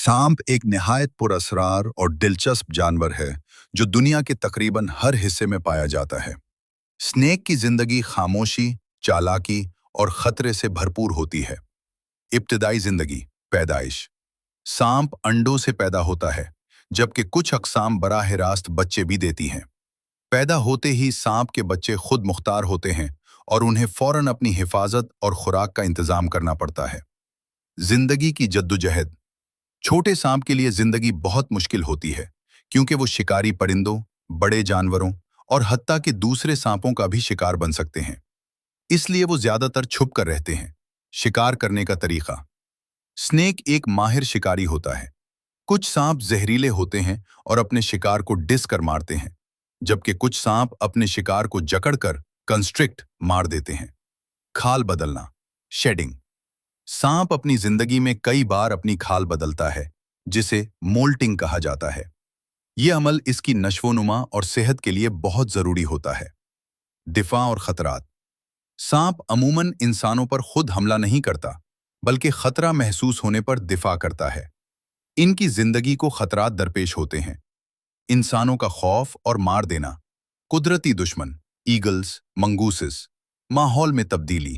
सांप एक निहायत पुरअसरार और दिलचस्प जानवर है जो दुनिया के तकरीबन हर हिस्से में पाया जाता है। स्नेक की जिंदगी खामोशी, चालाकी और खतरे से भरपूर होती है। इब्तदाई जिंदगी, पैदाइश। सांप अंडों से पैदा होता है, जबकि कुछ अक़साम बराह रास्त बच्चे भी देती हैं। पैदा होते ही सांप के बच्चे खुद मुख्तार होते हैं और उन्हें फौरन अपनी हिफाजत और खुराक का इंतजाम करना पड़ता है। जिंदगी की जद्दोजहद। छोटे सांप के लिए जिंदगी बहुत मुश्किल होती है, क्योंकि वो शिकारी परिंदों, बड़े जानवरों और हत्ता के दूसरे सांपों का भी शिकार बन सकते हैं। इसलिए वो ज्यादातर छुप कर रहते हैं। शिकार करने का तरीका। स्नेक एक माहिर शिकारी होता है। कुछ सांप जहरीले होते हैं और अपने शिकार को डिस कर मारते हैं, जबकि कुछ सांप अपने शिकार को जकड़कर कंस्ट्रिक्ट मार देते हैं। खाल बदलना, शेडिंग। सांप अपनी जिंदगी में कई बार अपनी खाल बदलता है, जिसे मोल्टिंग कहा जाता है। यह अमल इसकी नश्वोनुमा और सेहत के लिए बहुत जरूरी होता है। दिफा और खतरात। सांप अमूमन इंसानों पर खुद हमला नहीं करता, बल्कि खतरा महसूस होने पर दिफा करता है। इनकी जिंदगी को खतरात दरपेश होते हैं। इंसानों का खौफ और मार देना, कुदरती दुश्मन, ईगल्स, मंगूसिस, माहौल में तब्दीली।